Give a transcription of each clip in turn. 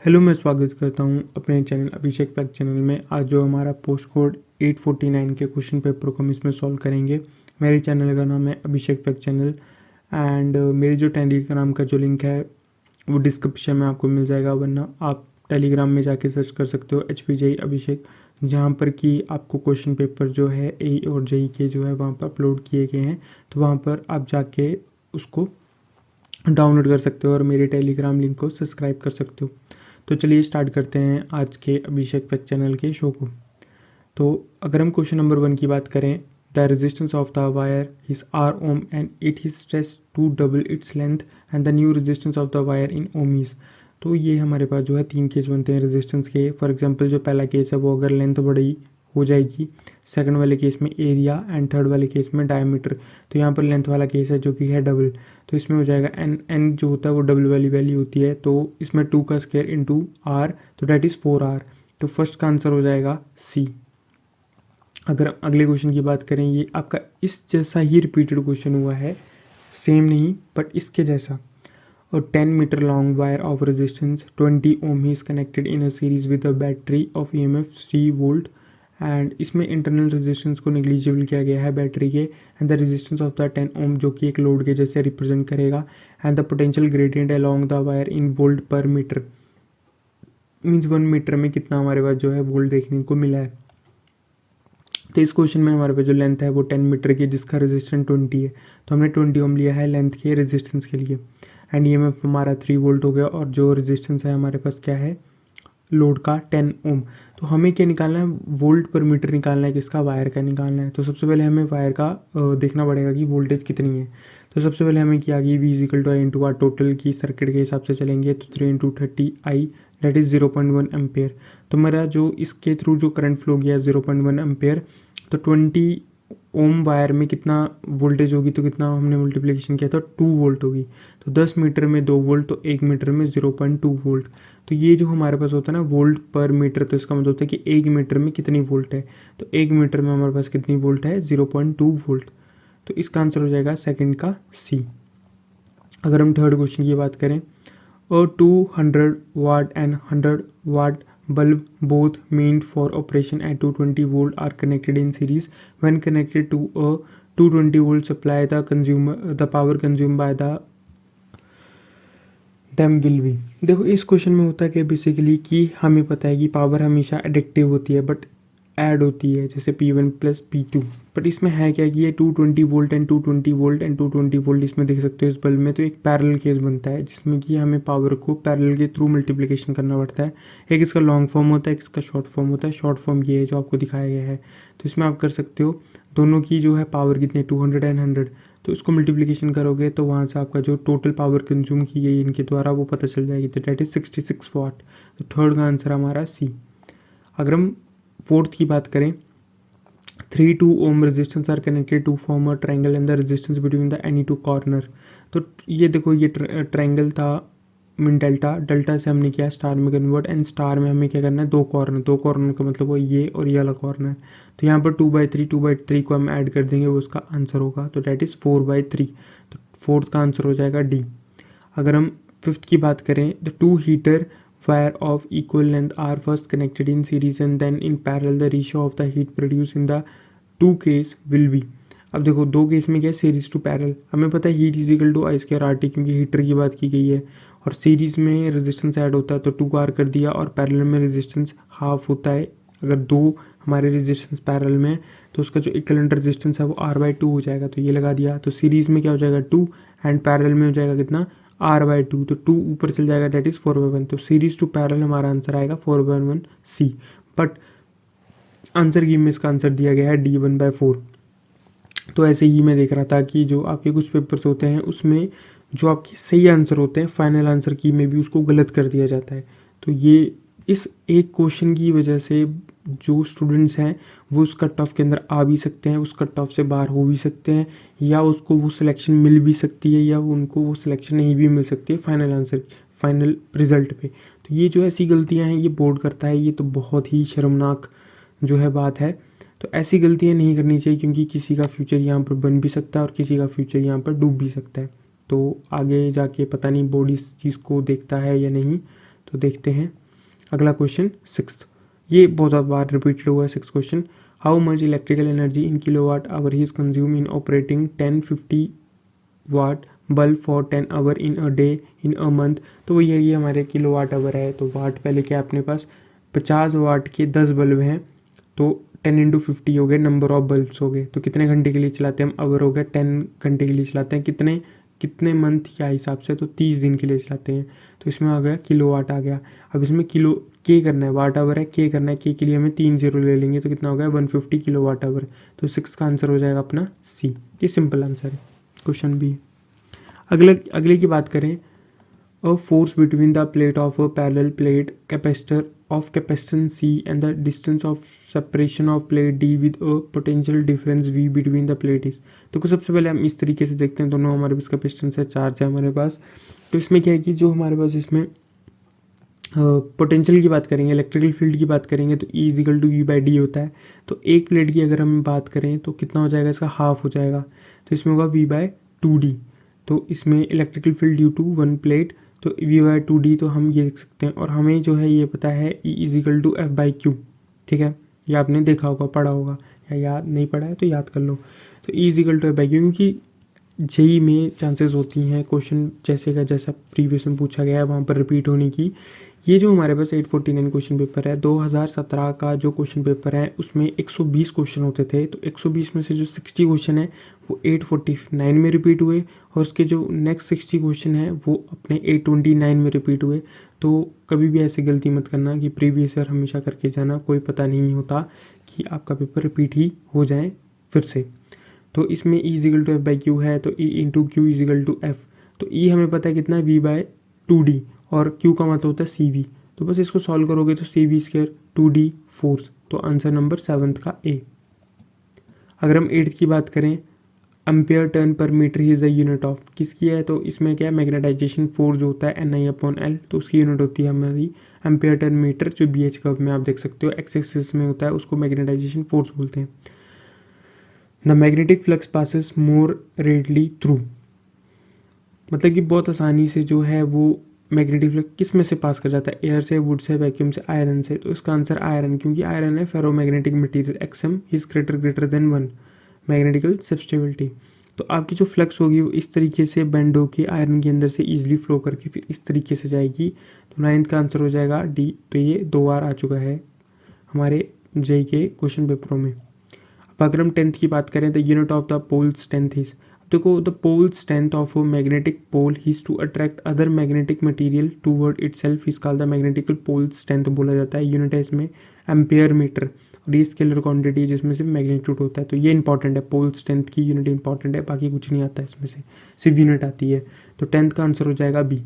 Hello, मैं स्वागत करता हूं अपने चैनल अभिषेक फैक्ट चैनल में। आज जो हमारा पोस्ट कोड 849 के क्वेश्चन पेपर को हम इसमें सॉल्व करेंगे। मेरे चैनल का नाम है अभिषेक फैक्ट चैनल एंड मेरे जो टेलीग्राम का जो लिंक है वो डिस्क्रिप्शन में आपको मिल जाएगा, वरना आप टेलीग्राम में जाके सर्च कर सकते हो HPJ अभिषेक, जहाँ पर कि आपको क्वेश्चन पेपर जो है ए और JEE के जो है वहाँ पर अपलोड किए गए हैं। तो वहाँ पर आप जाके उसको डाउनलोड कर सकते हो और मेरे टेलीग्राम लिंक को सब्सक्राइब कर सकते हो। तो चलिए स्टार्ट करते हैं आज के अभिषेक फैक्ट चैनल के शो को। तो अगर हम क्वेश्चन नंबर 1 की बात करें, the resistance of the wire is R ohm and it is stress to double its length and the new resistance of the wire in ohm is. तो ये हमारे पास जो है 3 केस बनते हैं रेजिस्टेंस के। फॉर एग्जांपल जो पहला केस है वो अगर लेंथ बड़ी हो जाएगी, सेकंड वाले केस में एरिया एंड थर्ड वाले केस में डायमीटर। तो यहाँ पर लेंथ वाला केस है जो कि है डबल, तो इसमें हो जाएगा एन जो होता है वो डबल वाली वैल्यू होती है, तो इसमें 2 का स्क्वायर इंटू आर, तो डैट इज़ 4R। तो फर्स्ट का आंसर हो जाएगा सी। अगर अगले क्वेश्चन की बात करें, ये आपका इस जैसा ही रिपीटेड क्वेश्चन हुआ है, सेम नहीं बट इसके जैसा। और 10 meter long wire of resistance 20 ohm is connected in a series with a battery of EMF 3 volt and इसमें इंटरनल रेजिस्टेंस को नेग्लिजिबल किया गया है बैटरी के and the resistance of the 10 ohm जो कि एक लोड के जैसे रिप्रेजेंट करेगा and the potential gradient along the wire in volt per meter. Means 1 meter में कितना हमारे पास जो है वोल्ट देखने को मिला है। तो इस क्वेश्चन में हमारे पास जो लेंथ है वो 10 मीटर की, जिसका रेजिस्टेंस 20 है, तो हमने 20 ओम लिया है लेंथ के रेजिस्टेंस के लिए एंड EMF हमारा 3 वोल्ट हो गया और जो रेजिस्टेंस है हमारे पास क्या है लोड का 10 ओम। तो हमें क्या निकालना है, वोल्ट पर मीटर निकालना है, किसका वायर का निकालना है। तो सबसे पहले हमें वायर का देखना पड़ेगा कि वोल्टेज कितनी है। तो सबसे पहले हमें क्या कि V equal to I into R, total की सर्किट के हिसाब से चलेंगे तो 3 into 30I that is 0.1 ampere. तो मेरा जो इसके थ्रू जो करंट फ्लो गया 0.1 एम्पेयर, तो 20 ओम वायर में कितना वोल्टेज होगी, तो कितना हमने मल्टीप्लिकेशन किया था 2 वोल्ट होगी। तो 10 मीटर में 2 वोल्ट, तो 1 मीटर में 0.2 वोल्ट। तो ये जो हमारे पास होता है ना वोल्ट पर मीटर, तो इसका मतलब होता है कि 1 मीटर में कितनी वोल्ट है। तो 1 मीटर में हमारे पास कितनी वोल्ट है 0.2 वोल्ट। तो इसका आंसर हो जाएगा सेकंड का सी। अगर हम थर्ड क्वेश्चन की बात करें, और 200 watt and 100 watt bulb both meant for operation at 220 volt are connected in series. When connected to a 220 volt supply, the power consumed by them will be। देखो इस क्वेश्चन में होता है कि बेसिकली कि हमें पता है कि पावर हमेशा एडिक्टिव होती है बट ऐड होती है, जैसे P1 प्लस P2। बट इसमें है क्या कि ये 220 volt and 220 volt and 220 volt इसमें देख सकते हो इस बल्ब में, तो एक पैरेलल केस बनता है जिसमें कि हमें पावर को पैरेलल के थ्रू मल्टीप्लिकेशन करना पड़ता है। एक इसका लॉन्ग फॉर्म होता है, एक इसका शॉर्ट फॉर्म होता है। शॉर्ट फॉर्म ये है जो आपको दिखाया गया है। तो इसमें आप कर सकते हो दोनों की जो है पावर कितनी 200 एंड 100, तो इसको मल्टीप्लिकेशन करोगे तो वहाँ से आपका जो टोटल पावर कंज्यूम की गई इनके द्वारा वो पता चल जाएगी, तो डेट इज़ 66 वाट। तो थर्ड का आंसर हमारा सी। अगर हम फोर्थ की बात करें, 3 ohm resistance are connected to form a triangle and the resistance between the any two corner. तो ये देखो ये ट्रायंगल था मीन डेल्टा, डेल्टा से हमने किया स्टार में कन्वर्ट एंड स्टार में हमें क्या करना है दो कॉर्नर का मतलब वो ये और ये वाला कॉर्नर। तो यहाँ पर 2/3 को हम ऐड कर देंगे, वो उसका आंसर होगा, तो डैट इज़ 4/3। तो फोर्थ का आंसर हो जाएगा डी। अगर हम फिफ्थ की बात करें, the 2 heater wire of equal length are first connected in series and then in parallel the ratio of the heat produced in the two case will be। अब देखो दो केस में क्या है सीरीज टू पैरेलल, हमें पता है heat is equal to I2RT क्योंकि हीटर की बात की गई है, और सीरीज में रेजिस्टेंस ऐड होता है तो 2R कर दिया, और पैरेलल में रेजिस्टेंस हाफ होता है। अगर दो हमारे रेजिस्टेंस पैरेलल में तो उसका जो इक्विवेलेंट रेजिस्टेंस है वो R/2 हो जाएगा, तो ये लगा दिया। तो सीरीज में क्या हो जाएगा 2 एंड पैरेलल में हो जाएगा कितना R/2, तो 2 ऊपर चल जाएगा डेट इज़ 4/1। तो सीरीज टू पैरेलल हमारा आंसर आएगा 4/1 सी। बट आंसर की में इसका आंसर दिया गया है D1/4। तो ऐसे ही मैं देख रहा था कि जो आपके कुछ पेपर्स होते हैं उसमें जो आपके सही आंसर होते हैं फाइनल आंसर की में भी उसको गलत कर दिया जाता है। तो ये इस एक क्वेश्चन की वजह से जो स्टूडेंट्स हैं वो उस कट ऑफ के अंदर आ भी सकते हैं, उस कट ऑफ से बाहर हो भी सकते हैं, या उसको वो सिलेक्शन मिल भी सकती है या उनको वो सिलेक्शन नहीं भी मिल सकती है फाइनल आंसर फाइनल रिजल्ट पे। तो ये जो ऐसी गलतियां हैं ये बोर्ड करता है, ये तो बहुत ही शर्मनाक जो है बात है। तो ऐसी गलतियां नहीं करनी चाहिए क्योंकि किसी का फ्यूचर यहाँ पर बन भी सकता है और किसी का फ्यूचर यहाँ पर डूब भी सकता है। तो आगे जाके पता नहीं बोर्ड इस चीज़ को देखता है या नहीं, तो देखते हैं अगला क्वेश्चन 6th। ये बहुत बार रिपीटेड हुआ है 6th question. How much electrical energy in kilowatt hour ही is consume in operating 1050 watt bulb for 10 hour in a day in a month. तो वही है, ये हमारे किलोवाट आवर है। तो वाट पहले क्या अपने पास 50 वाट के 10 बल्ब हैं, तो 10 इंटू 50 हो गए नंबर ऑफ बल्ब्स हो गए। तो कितने घंटे के लिए चलाते हैं हम, आवर हो गया 10 घंटे के लिए चलाते हैं। कितने कितने मंथ क्या हिसाब से, तो 30 दिन के लिए चलाते हैं। तो इसमें आ गया किलोवाट आ गया। अब इसमें किलो के करना है, वाट आवर है, के करना है, के के लिए हमें 3 जीरो ले लेंगे तो कितना हो गया 150 किलोवाट आवर। तो 6 का आंसर हो जाएगा अपना सी। ये सिंपल आंसर है क्वेश्चन बी। अगले की बात करें, a force between the plate of a parallel plate capacitor of capacitance C and the distance of separation of plate D with a potential difference V between the plate is। तो कुछ सबसे पहले हम इस तरीके से देखते हैं, दोनों हमारे पास कैपेसिटेंस है, चार्ज है हमारे पास। तो इसमें क्या है कि जो हमारे पास इसमें पोटेंशियल की बात करेंगे, इलेक्ट्रिकल फील्ड की बात करेंगे तो E equal to V by D होता है। तो एक प्लेट की अगर हम बात करें तो कितना हो जाएगा, इसका हाफ हो जाएगा। तो इसमें होगा V बाय 2D। तो इसमें electrical field due to one plate, तो V बाय 2D तो हम ये लिख सकते हैं। और हमें जो है ये पता है E equal to F by Q. ठीक है, ये आपने देखा होगा, पढ़ा होगा, या याद नहीं पढ़ा है तो याद कर लो। तो E equal to F by Q, क्योंकि जेई में चांसेस होती हैं क्वेश्चन जैसे का जैसा प्रीवियस में पूछा गया है वहाँ पर रिपीट होने की। ये जो हमारे पास 849 क्वेश्चन पेपर है, 2017 का जो क्वेश्चन पेपर है उसमें 120 क्वेश्चन होते थे। तो 120 में से जो 60 क्वेश्चन है वो 849 में रिपीट हुए, और उसके जो नेक्स्ट 60 क्वेश्चन है वो अपने 829 में रिपीट हुए। तो कभी भी ऐसे गलती मत करना कि प्रीवियस ईयर हमेशा करके जाना, कोई पता नहीं होता कि आपका पेपर रिपीट ही हो जाए फिर से। तो इसमें E equal to F by Q है, तो E into Q equal to F. तो E हमें पता है कितना है, V बाय 2D, और Q का मतलब होता है CV। तो बस इसको सॉल्व करोगे तो CV स्क्वायर 2D फोर्स। तो आंसर नंबर 7 का A। अगर हम 8th की बात करें, ampere turn per meter is the unit of किसकी है, तो इसमें क्या है, मैग्नेटाइजेशन फोर्स जो होता है NI/L, तो उसकी यूनिट होती है हमारी एम्पेयर टर्न मीटर, जो BH कर्व में आप देख सकते हो एक्स एक्सिस में होता है, उसको मैग्नेटाइजेशन फोर्स बोलते हैं। The magnetic flux passes more readily through, मतलब कि बहुत आसानी से जो है वो मैग्नेटिक फ्लक्स किस में से पास कर जाता है, एयर से, वुड से, वैक्यूम से, आयरन से। तो इसका आंसर आयरन, क्योंकि आयरन है ferromagnetic material, XM is greater than 1 magnetical susceptibility. तो आपकी जो फ्लक्स होगी वो इस तरीके से बेंड होकर आयरन के अंदर से ईजिली फ्लो करके फिर इस तरीके से जाएगी। तो 9th का आंसर हो जाएगा D। तो ये 2 बार आ चुका है हमारे जेई के क्वेश्चन पेपरों में। अब अगर हम 10th की बात करें, the unit of the pole strength is, देखो the pole strength of a magnetic pole is to attract other magnetic material toward itself is called the magnetic pole strength बोला जाता है। यूनिट है इसमें एम्पेयर मीटर, और ये scalar quantity जिसमें सिर्फ मैग्नीट्यूड होता है। तो ये इंपॉर्टेंट है, पोल स्ट्रेंथ की यूनिट इंपॉर्टेंट है, बाकी कुछ नहीं आता है इसमें से, सिर्फ यूनिट आती है। तो 10th का आंसर हो जाएगा B।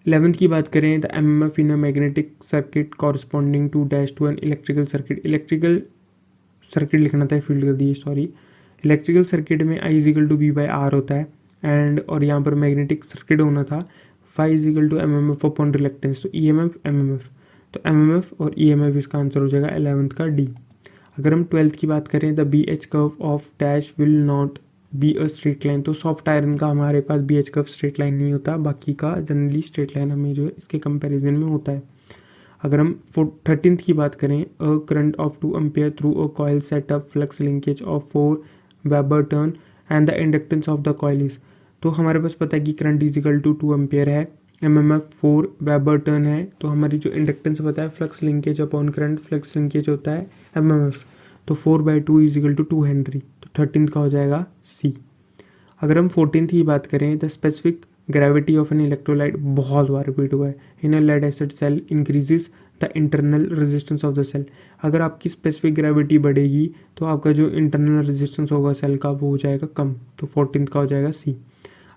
11th की बात करें, the MMF in a magnetic circuit corresponding to dash to an electrical circuit, electrical circuit लिखना था, फील्ड कर दिए सॉरी। इलेक्ट्रिकल सर्किट में I equal to V by R होता है, एंड और यहाँ पर मैग्नेटिक सर्किट होना था phi equal to MMF upon reluctance, तो EMF MMF। तो MMF और EMF इसका आंसर हो जाएगा 11th का D। अगर हम 12th की बात करें, the BH curve of dash will not be a straight line, तो सॉफ्ट आयरन का हमारे पास BH कर्व स्ट्रेट लाइन नहीं होता, बाकी का जनरली स्ट्रेट लाइन हमें जो है इसके कंपैरिजन में होता है। अगर हम 13th की बात करें, a current of 2 ampere through a coil set up flux linkage of 4 weber turn and the inductance of the coil is, तो हमारे पास पता है कि करंट इजिकल टू 2 एम्पेयर है, MMF 4 वेबर टर्न है, तो हमारी जो इंडक्टेंस पता है flux linkage upon current, flux linkage होता है MMF, तो 4/2 इजिकल टू 2 हेनरी। तो 13th का हो जाएगा C। अगर हम 14th की बात करें, the specific gravity of an electrolyte, बहुत बार रिपीट हुआ है, in a lead acid cell increases the internal resistance of the cell. अगर आपकी स्पेसिफिक ग्रेविटी बढ़ेगी तो आपका जो इंटरनल रेजिस्टेंस होगा सेल का वो हो जाएगा कम। तो 14th का हो जाएगा C।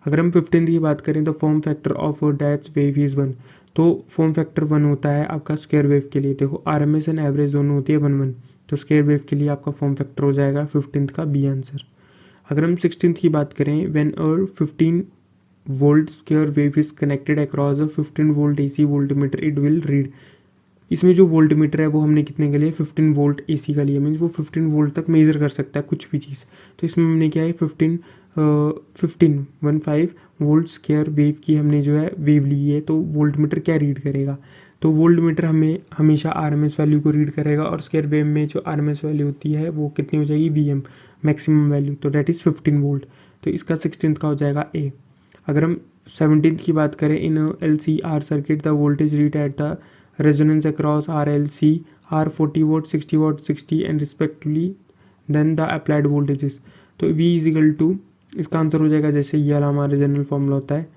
अगर हम 15th की बात करें, तो form factor of that's wave is 1, तो फॉर्म फैक्टर 1 होता है आपका स्क्वायर वेव के लिए। देखो RMS एंड एवरेज दोनों होती है 1/1, तो स्क्वायर वेव के लिए आपका फॉर्म फैक्टर हो जाएगा 15th का B आंसर। अगर हम 16th की बात करें, when a 15 volt square wave is connected across a 15 volt AC voltmeter it will read, इसमें जो वोल्टमीटर है वो हमने कितने का लिया, 15 वोल्ट AC का लिया, मीन्स वो 15 वोल्ट तक मेजर कर सकता है कुछ भी चीज़। तो इसमें हमने क्या है 15 वोल्ट स्क्वायर वेव की हमने जो है वेव ली है, तो वोल्ट मीटर क्या रीड करेगा, तो वोल्ट मीटर हमें हमेशा आरएमएस वैल्यू को रीड करेगा और स्क्वायर वेव में जो आरएमएस वैल्यू होती है वो कितनी हो जाएगी, वीएम मैक्सिमम वैल्यू, तो डेट इज़ 15 वोल्ट। तो इसका 16th का हो जाएगा ए। अगर हम 17th की बात करें, in L C R circuit the voltage read at the resonance across R L C R 40 volt 60 volt 60 and respectively then the applied voltages. तो वी इज इक्वल टू, इसका आंसर हो जाएगा जैसे ये वाला हमारा जनरल फॉर्मूला होता है,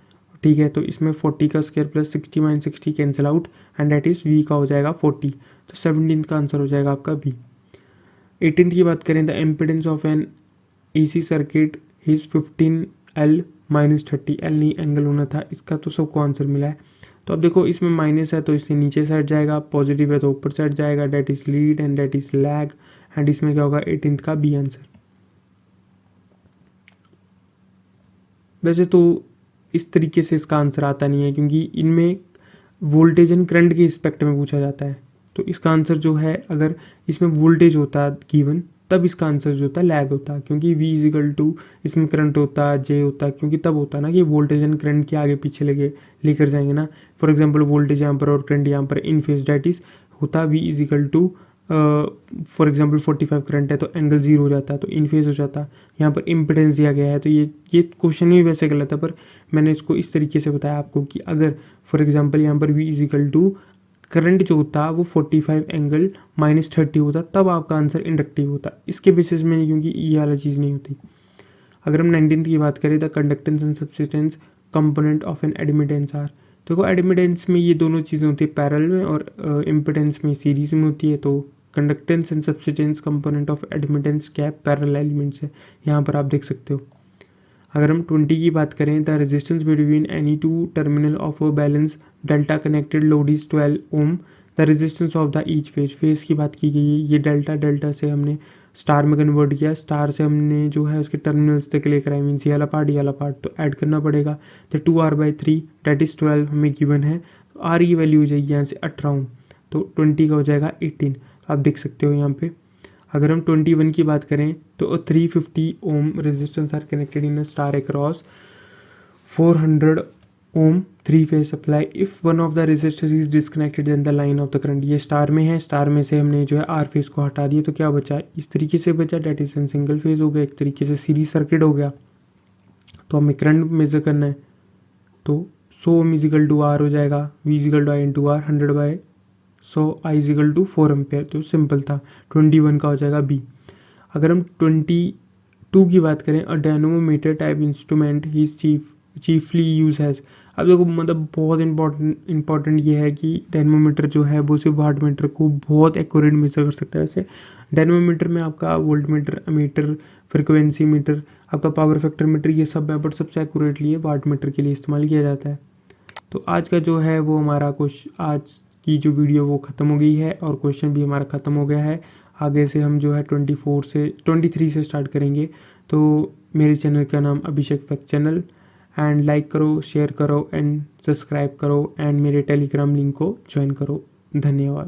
ठीक है। तो इसमें 40 का square plus 60 minus 60 cancel out and that is V का हो जाएगा 40। तो 17th का आंसर हो जाएगा आपका बी। 18th की बात करें, the impedance of N AC circuit is 15L minus 30, L नहीं एंगल होना था, इसका तो सबको आंसर मिला है। तो अब देखो इसमें माइनस है तो इससे नीचे साइड जाएगा, पॉजिटिव है तो ऊपर साइड जाएगा, that is lead and that is lag and इसमें क्या होगा 18th का बी आंसर। वैसे तो इस तरीके से इसका आंसर आता नहीं है क्योंकि इनमें वोल्टेज एंड करंट के रिस्पेक्ट में पूछा जाता है, तो इसका आंसर जो है अगर इसमें वोल्टेज होता गिवन तब इसका आंसर जो होता है लैग होता, क्योंकि V इजिकल टू इसमें करंट होता जे होता, क्योंकि तब होता ना कि वोल्टेज एंड करंट के आगे पीछे लेकर जाएंगे ना। फॉर एग्जांपल वोल्टेज यहाँ पर और करंट यहाँ पर इन फेज, डेट इज होता V is equal to for example 45 current है तो एंगल 0 हो जाता है, तो इन फेज हो जाता। यहाँ पर इम्पिडेंस दिया गया है, तो ये क्वेश्चन भी वैसे गलत है, पर मैंने इसको इस तरीके से बताया आपको कि अगर फॉर एग्जांपल यहाँ पर V इजिकल टू करंट जो होता वो 45 एंगल माइनस 30 होता, तब आपका आंसर इंडक्टिव होता, इसके बेसिस में नहीं, क्योंकि ये वाला चीज़ नहीं होती। अगर हम 19th की बात करें, the conductance and susceptance component of an admittance are. देखो एडमिटेंस में ये दोनों चीज़ें होती है पैरेलल में, और इम्पिडेंस में सीरीज में होती है। तो conductance and susceptance component of admittance क्या है, पैरेलल एलिमेंट्स है, यहाँ पर आप देख सकते हो। अगर हम 20 की बात करें, the resistance between any two terminal of a balance delta connected load is 12 ohm, the resistance of the each phase की बात की गई है। ये डेल्टा से हमने स्टार में कन्वर्ट किया, स्टार से हमने जो है उसके टर्मिनल्स तक लेकर आए, मीन्स ये वाला पार्ट तो ऐड करना पड़ेगा। तो 2R/3 डेट इज 12 हमें गिवन है, तो आर की वैल्यू हो जाएगी यहाँ से 18 ओम, तो 20 का हो जाएगा 18। आप देख सकते हो यहाँ पे। अगर हम 21 की बात करें तो 350 ohm resistance are connected in star across 400 ohm 3 phase supply, if one of the resistor is disconnected in the line of the current. ये स्टार में है, स्टार में से हमने जो है आर फेज को हटा दिया, तो क्या बचा, इस तरीके से बचा, डेट इज सिंगल फेज हो गया, एक तरीके से सीरीज सर्किट हो गया। तो हमें करंट मेजर करना है, तो 100 ओम इजिकल टू आर हो जाएगा, V is equal to I into R, 100/100 I is equal to 4 ampere, तो सिंपल था। 21 का हो जाएगा बी। अगर हम 22 की बात करें, अ डायनोमोमीटर टाइप इंस्ट्रूमेंट ही चीफली यूज हैज़। अब देखो मतलब बहुत इंपॉर्टेंट ये है कि डायनोमीटर जो है वो सिर्फ वाट मीटर को बहुत एक्यूरेट मेजर कर सकता है। वैसे डायनोमीटर में आपका volt meter, ammeter, frequency metre, आपका पावर फैक्टर मीटर, ये सब है, बट सबसे एक्यूरेटली ये वाट मीटर के लिए इस्तेमाल किया जाता है। तो आज का जो है वो हमारा आज की जो वीडियो वो ख़त्म हो गई है और क्वेश्चन भी हमारा ख़त्म हो गया है। आगे से हम जो है 23 से स्टार्ट करेंगे। तो मेरे चैनल का नाम अभिषेक फैक्ट चैनल, एंड लाइक करो, शेयर करो एंड सब्सक्राइब करो, एंड मेरे टेलीग्राम लिंक को ज्वाइन करो। धन्यवाद।